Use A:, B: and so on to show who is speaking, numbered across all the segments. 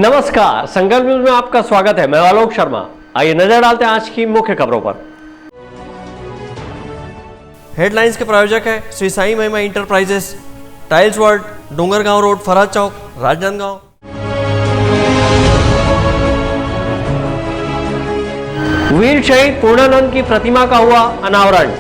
A: नमस्कार, संकल्प न्यूज में आपका स्वागत है। मैं आलोक शर्मा। आइए नजर डालते हैं आज की मुख्य खबरों पर। हेडलाइंस के प्रायोजक है Shri Sai Mahima enterprises, tiles world, Dongargaon road, Farhad Chowk, Rajnandgaon. वीर शहीद पूर्णानंद की प्रतिमा का हुआ अनावरण।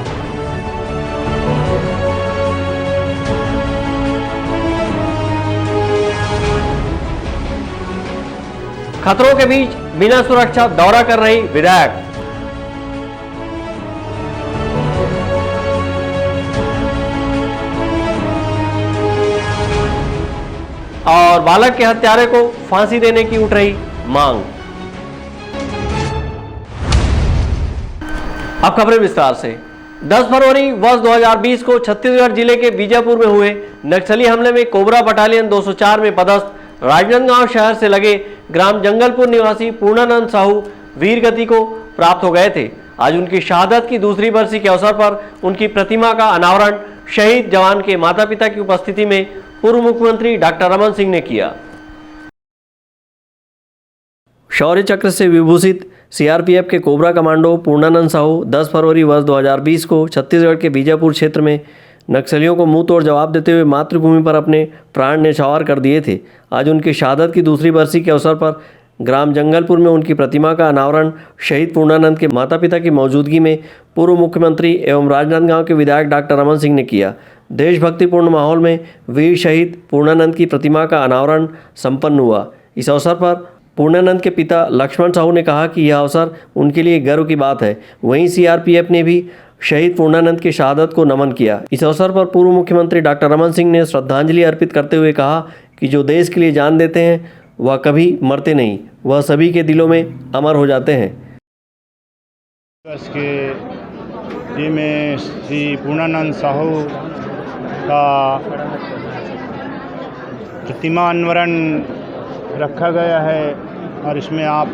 A: खतरों के बीच बिना सुरक्षा दौरा कर रही विधायक। और बालक के हत्यारे को फांसी देने की उठ रही मांग। अब खबरें विस्तार से। 10 फरवरी वर्ष 2020 को छत्तीसगढ़ जिले के बीजापुर में हुए नक्सली हमले में कोबरा बटालियन 204 में पदस्थ राजनांदगांव शहर से लगे ग्राम जंगलपुर निवासी पूर्णानंद साहू वीर गति को प्राप्त हो गए थे। आज उनकी शहादत की दूसरी बरसी के अवसर पर उनकी प्रतिमा का अनावरण शहीद जवान के माता पिता की उपस्थिति में पूर्व मुख्यमंत्री डॉक्टर रमन सिंह ने किया। शौर्य चक्र से विभूषित सीआरपीएफ के कोबरा कमांडो पूर्णानंद साहू 10 फरवरी वर्ष 2020 को छत्तीसगढ़ के बीजापुर क्षेत्र में नक्सलियों को मुंह तोड़ जवाब देते हुए मातृभूमि पर अपने प्राण न्यौछावर कर दिए थे। आज उनकी शहादत की दूसरी बरसी के अवसर पर ग्राम जंगलपुर में उनकी प्रतिमा का अनावरण शहीद पूर्णानंद के माता पिता की मौजूदगी में पूर्व मुख्यमंत्री एवं राजनांदगांव के विधायक डॉक्टर रमन सिंह ने किया। देशभक्तिपूर्ण माहौल में वीर शहीद पूर्णानंद की प्रतिमा का अनावरण संपन्न हुआ। इस अवसर पर पूर्णानंद के पिता लक्ष्मण साहू ने कहा कि यह अवसर उनके लिए गर्व की बात है। वहीं सीआरपीएफ ने भी शहीद पूर्णानंद की शहादत को नमन किया। इस अवसर पर पूर्व मुख्यमंत्री डॉक्टर रमन सिंह ने श्रद्धांजलि अर्पित करते हुए कहा कि जो देश के लिए जान देते हैं वह कभी मरते नहीं, वह सभी के दिलों में अमर हो जाते हैं।
B: ये में श्री पूर्णानंद साहू का प्रतिमा अनावरण रखा गया है और इसमें आप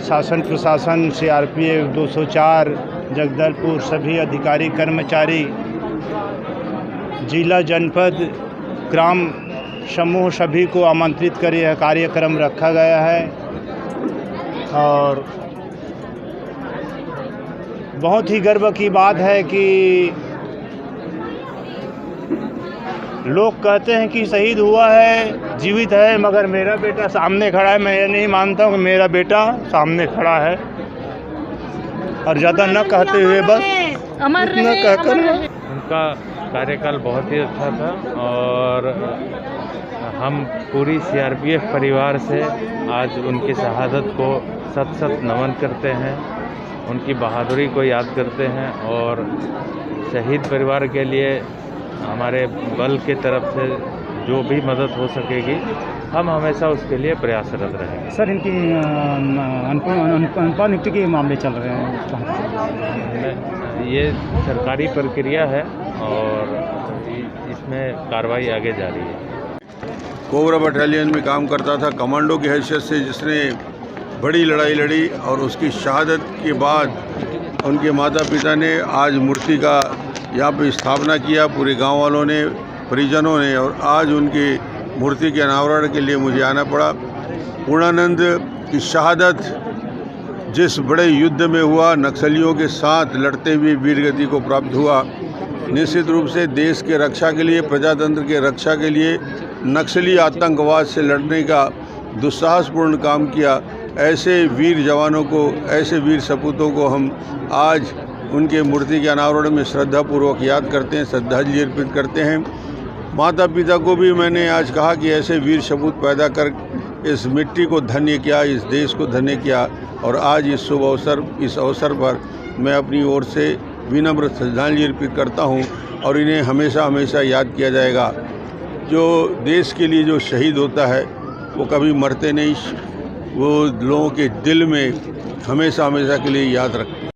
B: शासन प्रशासन सीआरपीएफ 204 जगदलपुर सभी अधिकारी कर्मचारी, जिला जनपद ग्राम समूह सभी को आमंत्रित कर यह कार्यक्रम रखा गया है। और बहुत ही गर्व की बात है कि लोग कहते हैं कि शहीद हुआ है, जीवित है, मगर मेरा बेटा सामने खड़ा है। मैं ये नहीं मानता हूँ कि मेरा बेटा सामने खड़ा है। और ज़्यादा न कहते हुए बस इतना कहकर
C: उनका कार्यकाल बहुत ही अच्छा था और हम पूरी सीआरपीएफ परिवार से आज उनकी शहादत को सत नमन करते हैं, उनकी बहादुरी को याद करते हैं और शहीद परिवार के लिए हमारे बल के तरफ से जो भी मदद हो सकेगी हम हमेशा उसके लिए प्रयासरत रहेंगे।
B: सर, इनकी अनपढ़ नियुक्ति के मामले चल रहे हैं।
C: ये सरकारी प्रक्रिया है और इसमें कार्रवाई आगे जारी है।
D: कोबरा बटालियन में काम करता था, कमांडो की हैसियत से जिसने बड़ी लड़ाई लड़ी और उसकी शहादत के बाद उनके माता पिता ने आज मूर्ति का यहाँ पे स्थापना किया, पूरे गांव वालों ने, परिजनों ने, और आज उनकी मूर्ति के अनावरण के लिए मुझे आना पड़ा। पूर्णानंद की शहादत जिस बड़े युद्ध में हुआ, नक्सलियों के साथ लड़ते हुए वीरगति को प्राप्त हुआ, निश्चित रूप से देश के रक्षा के लिए, प्रजातंत्र के रक्षा के लिए नक्सली आतंकवाद से लड़ने का दुस्साहसपूर्ण काम किया। ऐसे वीर जवानों को, ऐसे वीर सपूतों को हम आज उनके मूर्ति के अनावरण में श्रद्धापूर्वक याद करते हैं, श्रद्धांजलि अर्पित करते हैं। माता पिता को भी मैंने आज कहा कि ऐसे वीर सपूत पैदा कर इस मिट्टी को धन्य किया, इस देश को धन्य किया। और आज इस शुभ अवसर, इस अवसर पर मैं अपनी ओर से विनम्र श्रद्धांजलि अर्पित करता हूं और इन्हें हमेशा हमेशा याद किया जाएगा। जो देश के लिए जो शहीद होता है वो कभी मरते नहीं, वो लोगों के दिल में हमेशा हमेशा के लिए याद रखते।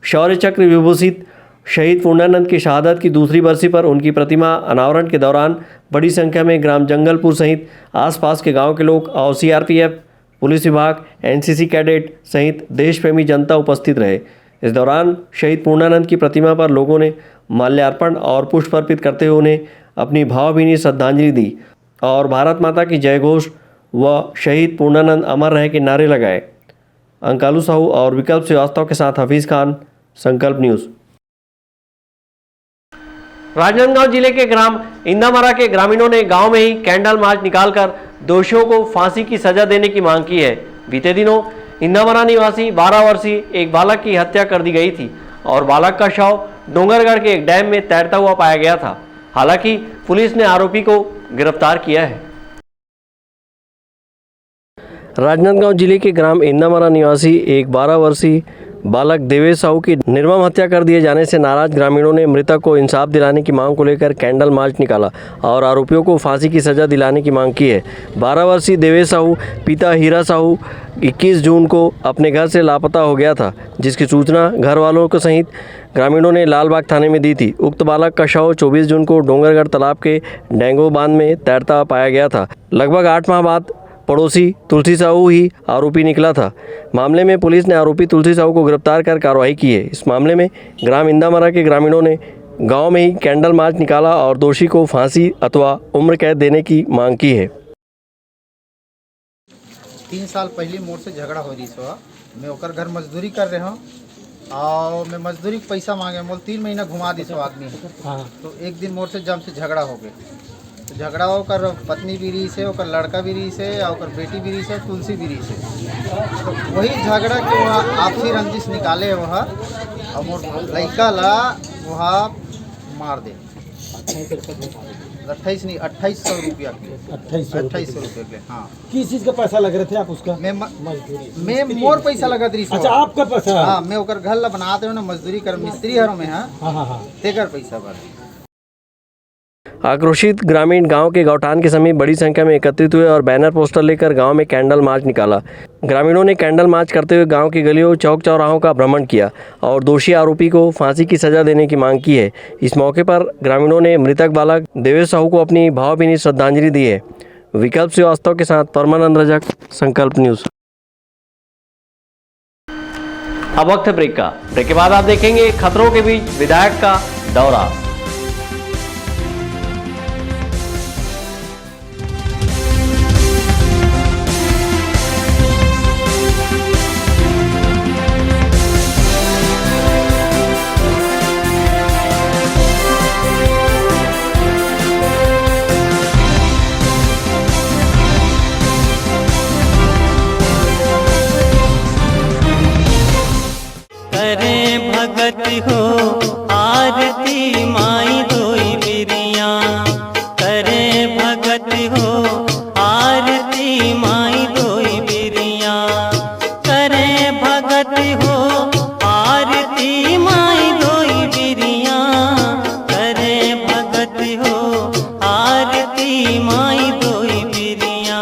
A: शौर्य चक्र विभूषित शहीद पूर्णानंद की शहादत की दूसरी बरसी पर उनकी प्रतिमा अनावरण के दौरान बड़ी संख्या में ग्राम जंगलपुर सहित आसपास के गांव के लोग और सीआरपीएफ, पुलिस विभाग, एनसीसी कैडेट सहित देशप्रेमी जनता उपस्थित रहे। इस दौरान शहीद पूर्णानंद की प्रतिमा पर लोगों ने माल्यार्पण और पुष्प अर्पित करते हुए उन्हें अपनी भावभीनी श्रद्धांजलि दी। और भारत माता की जय घोष व शहीद पूर्णानंद अमर रहे के नारे लगाए। अंकालू साहू और विकल्प श्रीवास्तव के साथ हफीज़ खान, संकल्प न्यूज़। राजनांदगांव जिले के ग्राम इंदामरा के ग्रामीणों ने गांव में ही कैंडल मार्च निकालकर दोषियों को फांसी की सजा देने की मांग की है। बीते दिनों इंदामरा निवासी 12 वर्षीय एक बालक की हत्या कर दी गई थी और बालक का शव डोंगरगढ़ के एक डैम में तैरता हुआ पाया गया था। हालांकि पुलिस ने आरोपी को गिरफ्तार किया है। राजनांदगांव जिले के ग्राम इंदामरा निवासी एक 12 वर्षीय बालक देवेश साहू की निर्मम हत्या कर दिए जाने से नाराज ग्रामीणों ने मृतक को इंसाफ दिलाने की मांग को लेकर कैंडल मार्च निकाला और आरोपियों को फांसी की सजा दिलाने की मांग की है। 12 वर्षीय देवेश साहू पिता हीरा साहू 21 जून को अपने घर से लापता हो गया था, जिसकी सूचना घर वालों के सहित ग्रामीणों ने लालबाग थाने में दी थी। उक्त बालक का शव 24 जून को डोंगरगढ़ तालाब के डेंगो बांध में तैरता पाया गया था। लगभग 8 माह बाद पड़ोसी तुलसी साहू ही आरोपी निकला था। मामले में पुलिस ने आरोपी तुलसी साहू को गिरफ्तार कर कार्रवाई की है। इस मामले में ग्राम इंदामरा के ग्रामीणों ने गांव में ही कैंडल मार्च निकाला और दोषी को फांसी अथवा उम्र कैद देने की मांग की है।
E: 3 साल पहले मोर से झगड़ा हो रही सो मैं ओकर घर मजदूरी कर रहे हूँ और मैं मजदूरी के पैसा मांगे मोल 3 महीना घुमा दी सो आदमी। तो एक दिन मोर से जम से झगड़ा हो गए। तो झगड़ा होकर पत्नी भी रही से, ओकर लड़का भी रही से, और बेटी भी रही से, तुलसी भी रही से। तो वही झगड़ा के वहाँ आपसी रंजिश निकाले वहाँ और मोर लड़का ला वहाँ मार दे। 2800 रुपया के 2800 रुपये के। हाँ,
F: किस चीज का पैसा लग रहे थे आप उसका?
E: मैं मोर पैसा लगा रही।
F: अच्छा, आपका पैसा?
E: हाँ, मैं ओकर घर ला बनाते हो ना, मजदूरी कर मिस्त्री हरों में। हाँ, तेकर पैसा भर।
A: आक्रोशित ग्रामीण गांव के गौठान के समीप बड़ी संख्या में एकत्रित हुए और बैनर पोस्टर लेकर गांव में कैंडल मार्च निकाला। ग्रामीणों ने कैंडल मार्च करते हुए गांव की गलियों, चौक चौराहों का भ्रमण किया और दोषी आरोपी को फांसी की सजा देने की मांग की है। इस मौके पर ग्रामीणों ने मृतक बालक देवेश साहू को अपनी भावभीनी श्रद्धांजलि दी है। विकल्प श्रीवास्तव के साथ परमानंद रजक, संकल्प न्यूज़। अब वक्त है ब्रेक का। ब्रेक के बाद आप देखेंगे खतरों के बीच विधायक का दौरा।
G: हो आरती माई धोई बिरिया, करे भगत हो आरती माई धोई बिरिया, करे भगत हो आरती माई धोई बिरिया, करे भगत हो आरती माई धोई बिरिया।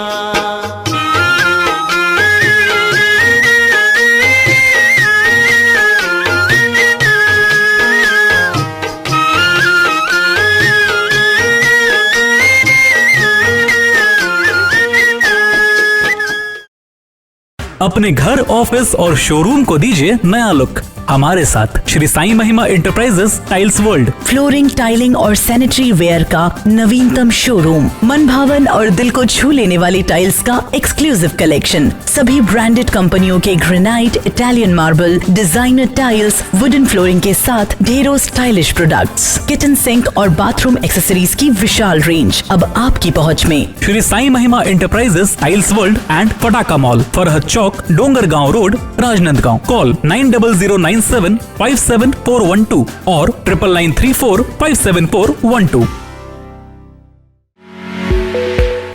H: अपने घर, ऑफिस और शोरूम को दीजिए नया लुक हमारे साथ Shri Sai Mahima enterprises tiles world.
I: Flooring, tiling और सैनिटरी वेयर का नवीनतम शोरूम, मन भावन और दिल को छू लेने वाली टाइल्स का एक्सक्लूसिव कलेक्शन, सभी ब्रांडेड कंपनियों के granite, Italian marble, designer tiles, wooden flooring के साथ ढेरों स्टाइलिश प्रोडक्ट्स, किचन सिंक और बाथरूम एक्सेसरीज की विशाल रेंज अब आपकी पहुंच में।
H: Shri Sai Mahima enterprises tiles world and Pataka mall, Farhad Chowk, Dongargaon road, Rajnandgaon. Call 9009757412 और 9993457412।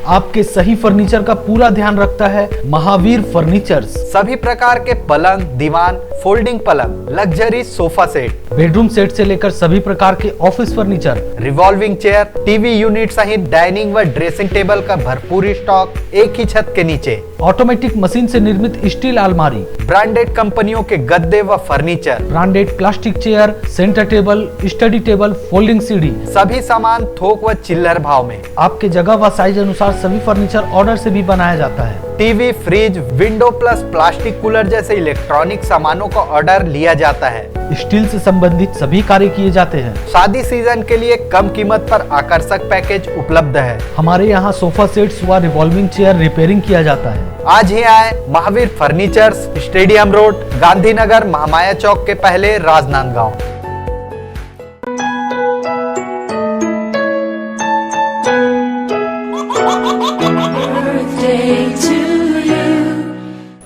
F: आपके सही फर्नीचर का पूरा ध्यान रखता है महावीर फर्नीचर्स।
J: सभी प्रकार के पलंग, दीवान, फोल्डिंग पलंग, luxury sofa set,
F: bedroom set से लेकर सभी प्रकार के office furniture,
J: revolving chair, TV unit सहित डाइनिंग व ड्रेसिंग टेबल का भरपूर स्टॉक एक ही छत के नीचे।
F: ऑटोमेटिक मशीन से निर्मित स्टील अलमारी,
J: ब्रांडेड कंपनियों के गद्दे व furniture,
F: branded plastic chair, centre table, study table, folding सीढ़ी,
J: सभी सामान थोक व चिल्लर भाव में।
F: आपके जगह व साइज अनुसार सभी फर्नीचर ऑर्डर से भी बनाया जाता है।
J: TV, fridge, window plus plastic cooler जैसे इलेक्ट्रॉनिक सामानों का ऑर्डर लिया जाता है।
F: स्टील से संबंधित सभी कार्य किए जाते हैं।
J: शादी सीजन के लिए कम कीमत पर आकर्षक पैकेज उपलब्ध है।
F: हमारे यहाँ सोफा सेट्स व रिवॉल्विंग चेयर रिपेयरिंग किया जाता है।
J: आज ही आए Mahavir furnitures, stadium road, Gandhinagar, Mahamaya Chowk के पहले, राजनांदगांव।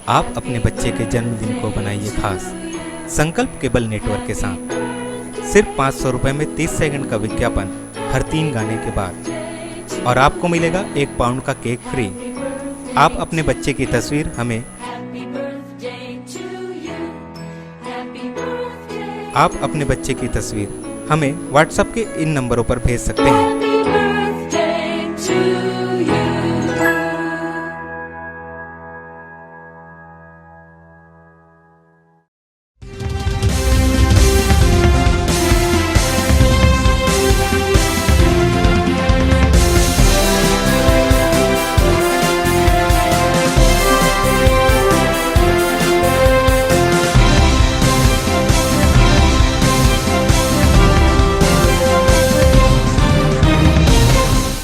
K: आप अपने बच्चे के जन्मदिन को बनाइए खास संकल्प केबल नेटवर्क के साथ। सिर्फ 500 रुपए में 30 सेकंड का विज्ञापन हर 3 गाने के बाद और आपको मिलेगा 1 पाउंड का केक फ्री। आप अपने बच्चे की तस्वीर हमें व्हाट्सएप के इन नंबरों पर भेज सकते हैं।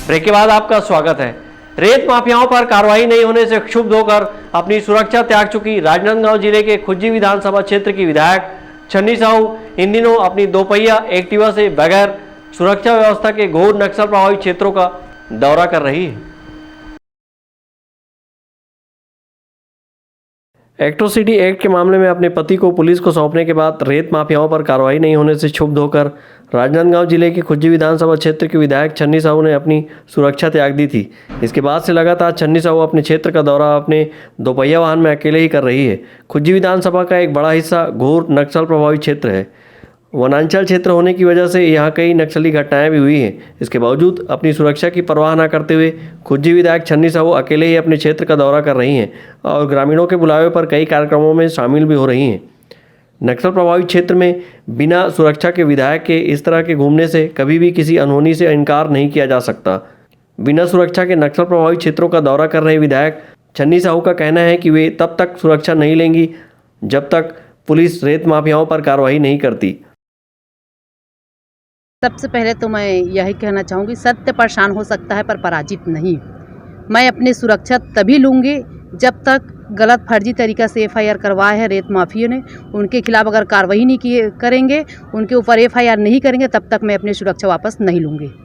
A: ब्रेक के बाद आपका स्वागत है। रेत माफियाओं पर कार्रवाई नहीं होने से क्षुब्ध होकर अपनी सुरक्षा त्याग चुकी राजनांदगांव जिले के खुज्जी विधानसभा क्षेत्र की विधायक छन्नी साहू इन दिनों अपनी दोपहिया एक्टिवा से बगैर सुरक्षा व्यवस्था के घोर नक्सल प्रभावित क्षेत्रों का दौरा कर रही है। एट्रोसिटी एक्ट के मामले में अपने पति को पुलिस को सौंपने के बाद रेत माफियाओं पर कार्रवाई नहीं होने से क्षुब्ध होकर राजनांदगांव जिले की खुज्जी विधानसभा क्षेत्र के विधायक छन्नी साहू ने अपनी सुरक्षा त्याग दी थी। इसके बाद से लगातार छन्नी साहू अपने क्षेत्र का दौरा अपने दोपहिया वाहन में अकेले ही कर रही है। खुज्जी विधानसभा का एक बड़ा हिस्सा घोर नक्सल प्रभावित क्षेत्र है। वनांचल क्षेत्र होने की वजह से यहाँ कई नक्सली घटनाएं भी हुई हैं। इसके बावजूद अपनी सुरक्षा की परवाह न करते हुए खुज्जी विधायक छन्नी साहू अकेले ही अपने क्षेत्र का दौरा कर रही हैं और ग्रामीणों के बुलावे पर कई कार्यक्रमों में शामिल भी हो रही हैं। नक्सल प्रभावित क्षेत्र में बिना सुरक्षा के विधायक के इस तरह के घूमने से कभी भी किसी अनहोनी से इनकार नहीं किया जा सकता। बिना सुरक्षा के नक्सल प्रभावित क्षेत्रों का दौरा कर रहे विधायक छन्नी साहू का कहना है कि वे तब तक सुरक्षा नहीं लेंगी जब तक पुलिस रेत माफियाओं पर कार्रवाई नहीं करती।
L: सबसे पहले तो मैं यही कहना चाहूँगी, सत्य परेशान हो सकता है पर पराजित नहीं। मैं अपनी सुरक्षा तभी लूँगी जब तक गलत फर्जी तरीक़ा से एफआईआर करवाए है रेत माफियों ने, उनके खिलाफ अगर कार्रवाई नहीं करेंगे, उनके ऊपर एफआईआर नहीं करेंगे, तब तक मैं अपनी सुरक्षा वापस नहीं लूँगी।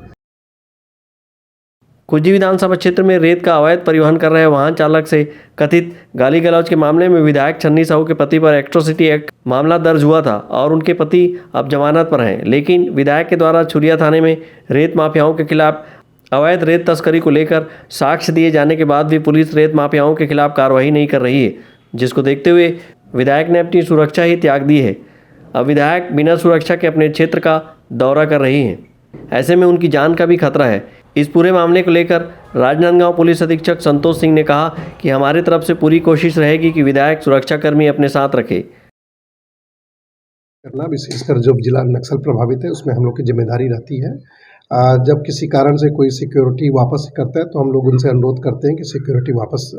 A: खुज्जी विधानसभा क्षेत्र में रेत का अवैध परिवहन कर रहे वाहन चालक से कथित गाली गलौज के मामले में विधायक छन्नी साहू के पति पर एट्रोसिटी एक्ट मामला दर्ज हुआ था और उनके पति अब जमानत पर हैं। लेकिन विधायक के द्वारा छुरिया थाने में रेत माफियाओं के खिलाफ अवैध रेत तस्करी को लेकर साक्ष्य दिए जाने के बाद भी पुलिस रेत माफियाओं के खिलाफ कार्रवाई नहीं कर रही है, जिसको देखते हुए विधायक ने अपनी सुरक्षा ही त्याग दी है। अब विधायक बिना सुरक्षा के अपने क्षेत्र का दौरा कर रही हैं। ऐसे में उनकी जान का भी खतरा है। इस पूरे मामले को लेकर राजनांदगांव पुलिस अधीक्षक संतोष सिंह ने कहा कि हमारी तरफ से पूरी कोशिश रहेगी कि विधायक सुरक्षाकर्मी अपने साथ रखे।
M: करना विशेषकर जो जिला नक्सल प्रभावित है उसमें हम लोग की जिम्मेदारी रहती है। जब किसी कारण से कोई सिक्योरिटी वापस करता है तो हम लोग उनसे अनुरोध करते हैं कि सिक्योरिटी वापस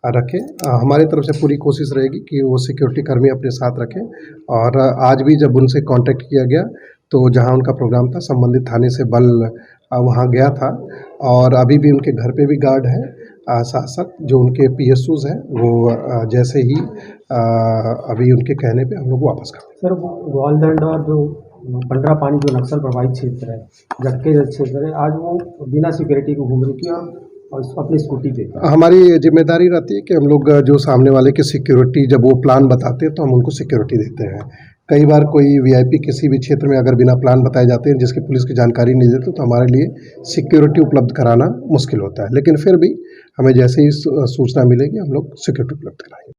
M: रखें। हमारी तरफ से पूरी कोशिश रहेगी कि वो सिक्योरिटी कर्मी अपने साथ रखें। और आज भी जब उनसे कांटेक्ट किया गया तो जहां उनका प्रोग्राम था संबंधित थाने से बल वहां गया था और अभी भी उनके घर पे भी गार्ड है। साथ साथ जो उनके PSOs हैं वो जैसे ही अभी उनके कहने पे हम लोग वापस कर
N: सर ग्वालदंड और जो पंडरा पानी जो नक्सल प्रभावित क्षेत्र है, झटके क्षेत्र है, आज वो बिना सिक्योरिटी को घूम रही थी और अपनी स्कूटी पे।
M: हमारी जिम्मेदारी रहती है कि हम लोग जो सामने वाले की सिक्योरिटी जब वो प्लान बताते हैं तो हम उनको सिक्योरिटी देते हैं। कई बार कोई VIP किसी भी क्षेत्र में अगर बिना प्लान बताए जाते हैं जिसकी पुलिस की जानकारी नहीं देते तो हमारे लिए सिक्योरिटी उपलब्ध कराना मुश्किल होता है, लेकिन फिर भी हमें जैसे ही सूचना मिलेगी हम लोग सिक्योरिटी उपलब्ध कराएंगे।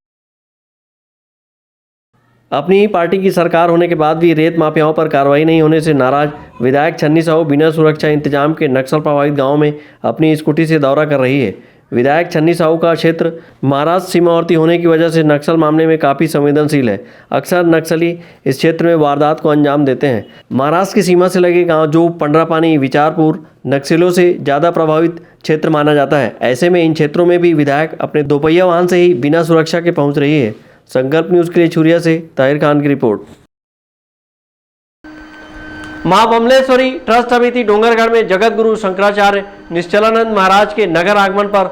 A: अपनी ही पार्टी की सरकार होने के बाद भी रेत माफियाओं पर कार्रवाई नहीं होने से नाराज विधायक छन्नी साहू बिना सुरक्षा इंतजाम के नक्सल प्रभावित गाँव में अपनी स्कूटी से दौरा कर रही है। विधायक छन्नी साहू का क्षेत्र महाराष्ट्र सीमावर्ती होने की वजह से नक्सल मामले में काफ़ी संवेदनशील है। अक्सर नक्सली इस क्षेत्र में वारदात को अंजाम देते हैं। महाराष्ट्र की सीमा से लगे गांव जो पंडरापानी, विचारपुर नक्सलियों से ज़्यादा प्रभावित क्षेत्र माना जाता है। ऐसे में इन क्षेत्रों में भी विधायक अपने दोपहिया वाहन से ही बिना सुरक्षा के पहुँच रही है। संकल्प न्यूज़ के लिए छुरिया से ताहिर खान की रिपोर्ट। मां बमलेश्वरी ट्रस्ट समिति डोंगरगढ़ में जगत गुरु शंकराचार्य निश्चलानंद महाराज के नगर आगमन पर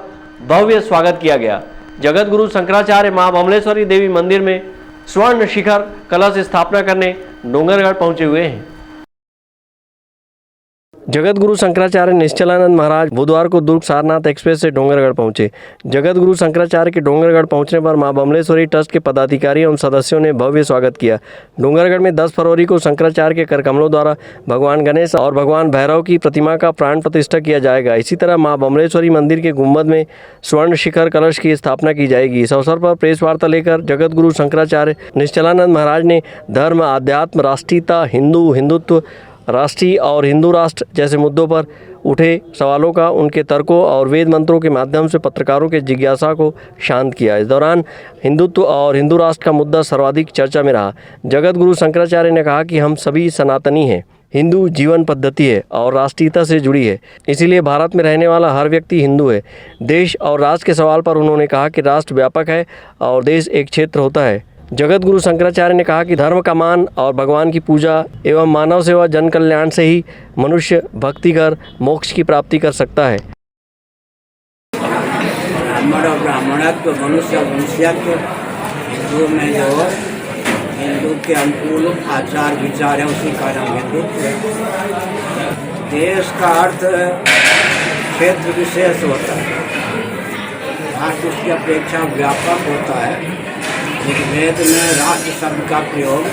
A: भव्य स्वागत किया गया। जगत गुरु शंकराचार्य मां बमलेश्वरी देवी मंदिर में स्वर्ण शिखर कलश स्थापना करने डोंगरगढ़ पहुंचे हुए हैं। जगत गुरु शंकराचार्य निश्चलानंद महाराज बुधवार को दुर्ग सारनाथ एक्सप्रेस से डोंगरगढ़ पहुंचे। जगत गुरु शंकराचार्य के डोंगरगढ़ पहुंचने पर मां बमलेश्वरी ट्रस्ट के पदाधिकारी एवं सदस्यों ने भव्य स्वागत किया। डोंगरगढ़ में 10 फरवरी को शंकराचार्य के करकमलों द्वारा भगवान गणेश और भगवान भैरव की प्रतिमा का प्राण प्रतिष्ठा किया जाएगा। इसी तरह मां बमलेश्वरी मंदिर के गुंबद में स्वर्ण शिखर कलश की स्थापना की जाएगी। इस अवसर पर प्रेस वार्ता लेकर जगत गुरु शंकराचार्य निश्चलानंद महाराज ने धर्म, आध्यात्म, राष्ट्रीयता, हिंदुत्व, राष्ट्रीय और हिंदू राष्ट्र जैसे मुद्दों पर उठे सवालों का उनके तर्कों और वेद मंत्रों के माध्यम से पत्रकारों के जिज्ञासा को शांत किया। इस दौरान हिंदुत्व और हिंदू राष्ट्र का मुद्दा सर्वाधिक चर्चा में रहा। जगत गुरु शंकराचार्य ने कहा कि हम सभी सनातनी हैं, हिंदू जीवन पद्धति है और राष्ट्रीयता से जुड़ी है, इसीलिए भारत में रहने वाला हर व्यक्ति हिंदू है। देश और राष्ट्र के सवाल पर उन्होंने कहा कि राष्ट्र व्यापक है और देश एक क्षेत्र होता है। जगत गुरु शंकराचार्य ने कहा कि धर्म का मान और भगवान की पूजा एवं मानव सेवा, जन कल्याण से ही मनुष्य भक्ति कर मोक्ष की प्राप्ति कर सकता है।
O: ब्राह्मणत्व, मनुष्य वंश्यत्व, हिंदू में जो हिंदू के अनुकूल आचार विचार है उसी का नाम हिंदुत्व है। देश का अर्थ क्षेत्र विशेष होता है, राष्ट्र उसकी अपेक्षा व्यापक होता है। वेद में राष्ट्र शब्द का प्रयोग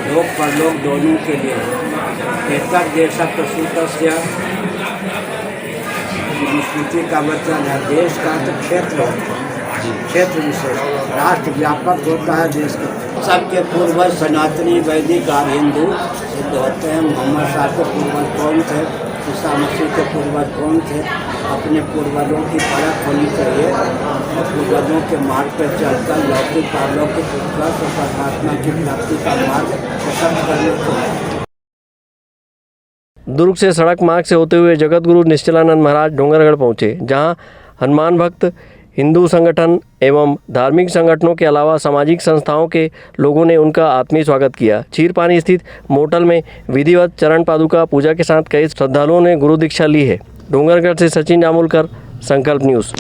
O: लोक परलोक दोनों के लिए है। एतद् देश प्रसूतस्य मनुस्मृति का वचन है। देश का तो क्षेत्र होता है, क्षेत्र विशेष। राष्ट्र व्यापक होता है देश का। सबके पूर्वज सनातनी, वैदिक और हिंदू सिद्ध होते हैं। मोहम्मद साहब के पूर्वज कौन थे, ईसा मसीह के पूर्वज कौन थे, अपने पूर्वजों की परख होनी चाहिए और पूर्वजों के मार्ग पर चलकर लौकिक पारलौकिक उत्कर्ष और परमात्मा की प्राप्ति का मार्ग पसंद करने को।
A: दुर्ग से सड़क मार्ग से होते हुए जगत गुरु निश्चलानंद महाराज डोंगरगढ़ पहुंचे, जहां हनुमान भक्त, हिंदू संगठन एवं धार्मिक संगठनों के अलावा सामाजिक संस्थाओं के लोगों ने उनका आत्मीय स्वागत किया। चीरपानी स्थित मोटल में विधिवत चरण पादुका पूजा के साथ कई श्रद्धालुओं ने गुरु दीक्षा ली है। डोंगरगढ़ से सचिन जामुलकर, संकल्प न्यूज़।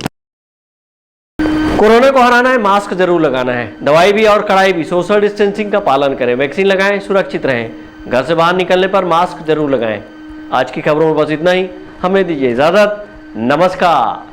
A: कोरोना को हराना है, मास्क जरूर लगाना है, दवाई भी और कड़ाई भी, सोशल डिस्टेंसिंग का पालन करें, वैक्सीन लगाएं, सुरक्षित रहें, घर से बाहर निकलने पर मास्क जरूर लगाएं। आज की खबरों में बस इतना ही, हमें दीजिए इजाजत, नमस्कार।